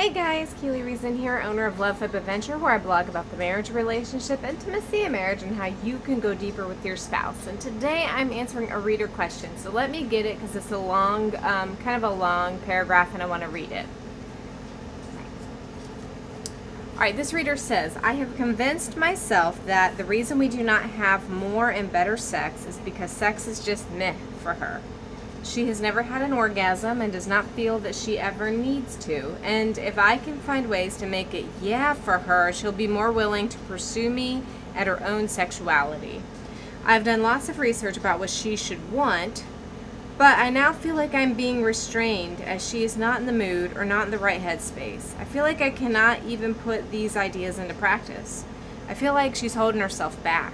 Hey guys, Keely Reason here, owner of Love Hope Adventure, where I blog about the marriage, relationship, intimacy, and marriage, and how you can go deeper with your spouse. And today I'm answering a reader question. So let me get it because it's a long, kind of a long paragraph, and I want to read it. Alright, this reader says, I have convinced myself that the reason we do not have more and better sex is because sex is just meh for her. She has never had an orgasm and does not feel that she ever needs to. And if I can find ways to make it yeah for her, she'll be more willing to pursue me at her own sexuality. I've done lots of research about what she should want, but I now feel like I'm being restrained as she is not in the mood or not in the right headspace. I feel like I cannot even put these ideas into practice. I feel like she's holding herself back.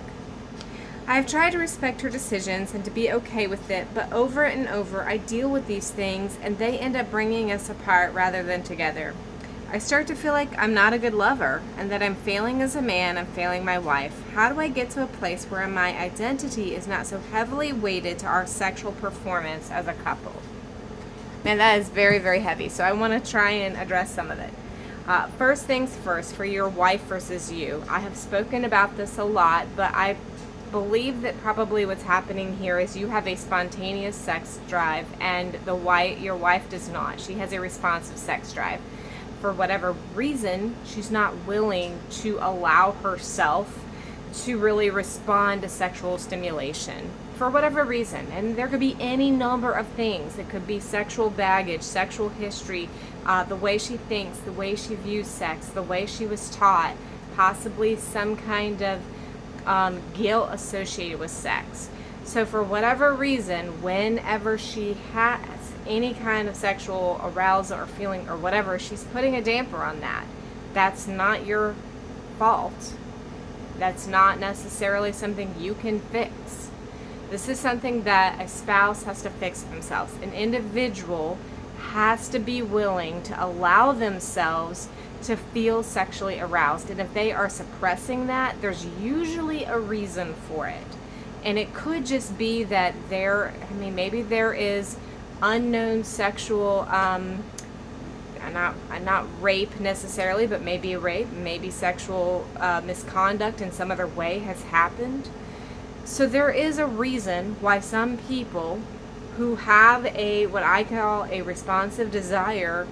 I've tried to respect her decisions and to be okay with it, but over and over I deal with these things and they end up bringing us apart rather than together. I start to feel like I'm not a good lover and that I'm failing as a man, I'm failing my wife. How do I get to a place where my identity is not so heavily weighted to our sexual performance as a couple? Man, that is very, very heavy, so I want to try and address some of it. First things first, for your wife versus you. I have spoken about this a lot, but I believe that probably what's happening here is you have a spontaneous sex drive and your wife does not. She has a responsive sex drive. For whatever reason, she's not willing to allow herself to really respond to sexual stimulation for whatever reason. And there could be any number of things. It could be sexual baggage, sexual history, the way she thinks, the way she views sex, the way she was taught, possibly some kind of guilt associated with sex. So for whatever reason, whenever she has any kind of sexual arousal or feeling or whatever, she's putting a damper on that. That's not your fault. That's not necessarily something you can fix. This is something that a spouse has to fix themselves. An individual has to be willing to allow themselves to feel sexually aroused. And if they are suppressing that, there's usually a reason for it. And it could just be that maybe there is unknown sexual, not rape necessarily, but maybe a rape, maybe sexual misconduct in some other way has happened. So there is a reason why some people who have what I call a responsive desire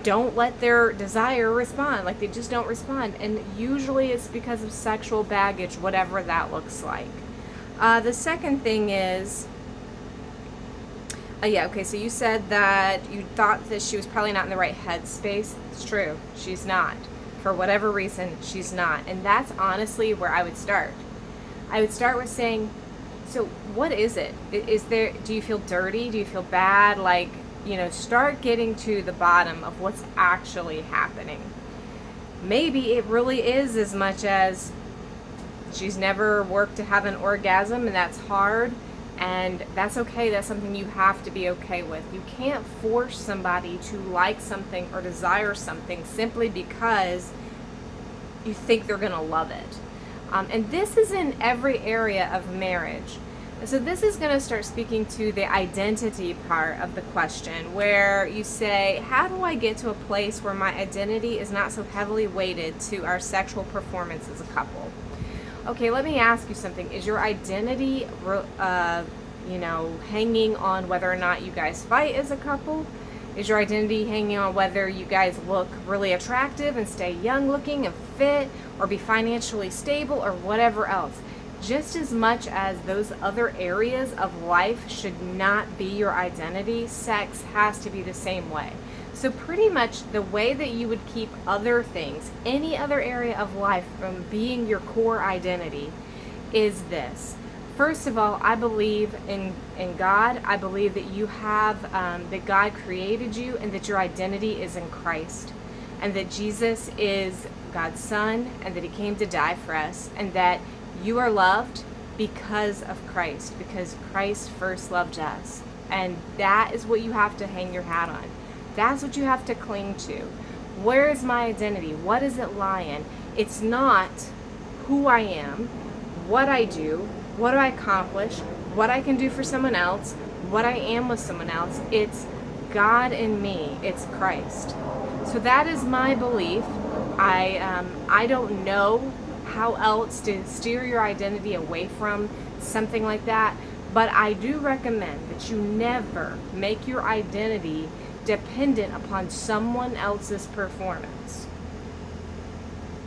don't let their desire respond. Like, they just don't respond. And usually it's because of sexual baggage, whatever that looks like. The second thing is, so you said that you thought that she was probably not in the right headspace. It's true. She's not. For whatever reason, she's not. And that's honestly where I would start. I would start with saying, so what is it? Do you feel dirty? Do you feel bad? Start getting to the bottom of what's actually happening. Maybe it really is as much as she's never worked to have an orgasm, and that's hard, and that's okay. That's something you have to be okay with. You can't force somebody to like something or desire something simply because you think they're going to love it. And this is in every area of marriage. So this is going to start speaking to the identity part of the question, where you say, how do I get to a place where my identity is not so heavily weighted to our sexual performance as a couple? Okay, let me ask you something. Is your identity, hanging on whether or not you guys fight as a couple? Is your identity hanging on whether you guys look really attractive and stay young looking and fit, or be financially stable, or whatever else? Just as much as those other areas of life should not be your identity, sex has to be the same way. So pretty much the way that you would keep other things, any other area of life, from being your core identity is this. First of all, I believe in God. I believe that you have, that God created you and that your identity is in Christ. And that Jesus is God's Son and that He came to die for us. And that you are loved because of Christ, because Christ first loved us. And that is what you have to hang your hat on. That's what you have to cling to. Where is my identity? What does it lie in? It's not who I am, what I do, what do I accomplish, what I can do for someone else, what I am with someone else. It's God in me, it's Christ. So that is my belief. I don't know how else to steer your identity away from something like that, but I do recommend that you never make your identity dependent upon someone else's performance.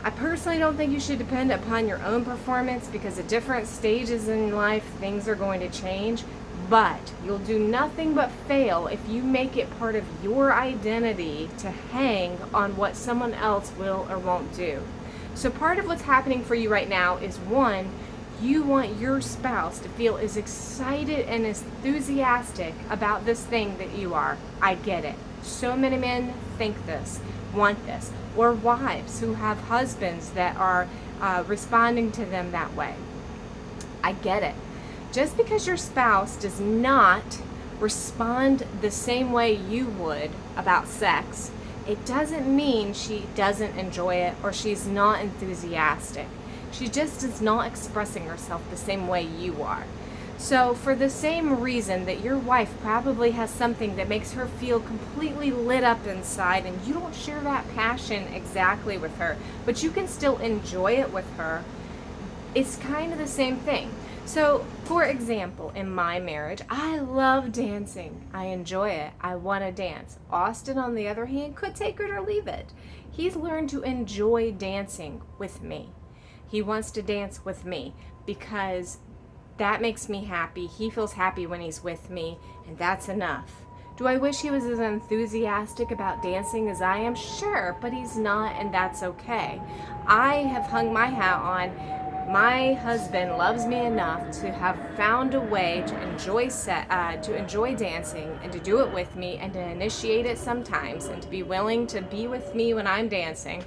I personally don't think you should depend upon your own performance, because at different stages in life things are going to change, but you'll do nothing but fail if you make it part of your identity to hang on what someone else will or won't do. So part of what's happening for you right now is, one, you want your spouse to feel as excited and as enthusiastic about this thing that you are. I get it. So many men think this, want this, or wives who have husbands that are responding to them that way. I get it. Just because your spouse does not respond the same way you would about sex, it doesn't mean she doesn't enjoy it or she's not enthusiastic. She just is not expressing herself the same way you are. So for the same reason that your wife probably has something that makes her feel completely lit up inside, and you don't share that passion exactly with her, but you can still enjoy it with her, it's kind of the same thing. So, for example, in my marriage, I love dancing. I enjoy it. I want to dance. Austin, on the other hand, could take it or leave it. He's learned to enjoy dancing with me. He wants to dance with me because that makes me happy. He feels happy when he's with me, and that's enough. Do I wish he was as enthusiastic about dancing as I am? Sure, but he's not, and that's okay. I have hung my hat on my husband loves me enough to have found a way to enjoy dancing and to do it with me and to initiate it sometimes and to be willing to be with me when I'm dancing.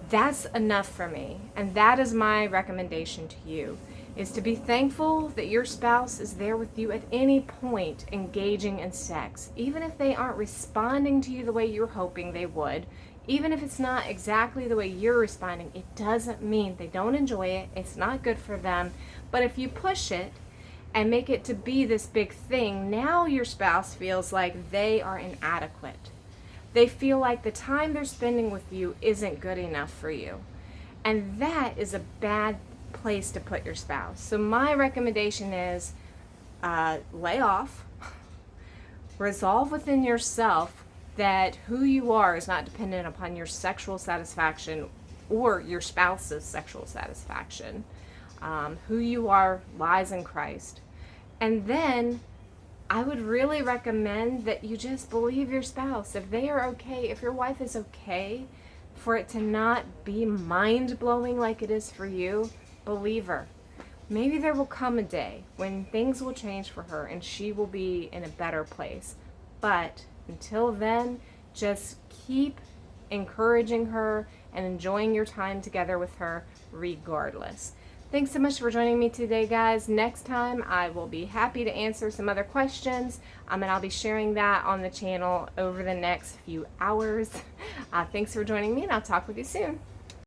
That's enough for me, and that is my recommendation to you, is to be thankful that your spouse is there with you at any point engaging in sex, even if they aren't responding to you the way you're hoping they would. Even if it's not exactly the way you're responding, it doesn't mean they don't enjoy it. It's not good for them. But if you push it and make it to be this big thing, now your spouse feels like they are inadequate. They feel like the time they're spending with you isn't good enough for you. And that is a bad place to put your spouse. So my recommendation is lay off, resolve within yourself that who you are is not dependent upon your sexual satisfaction or your spouse's sexual satisfaction. Who you are lies in Christ. And then I would really recommend that you just believe your spouse. If they are okay, if your wife is okay for it to not be mind-blowing like it is for you, believe her. Maybe there will come a day when things will change for her and she will be in a better place. But until then, just keep encouraging her and enjoying your time together with her regardless. Thanks so much for joining me today, guys. Next time, I will be happy to answer some other questions, and I'll be sharing that on the channel over the next few hours. Thanks for joining me, and I'll talk with you soon.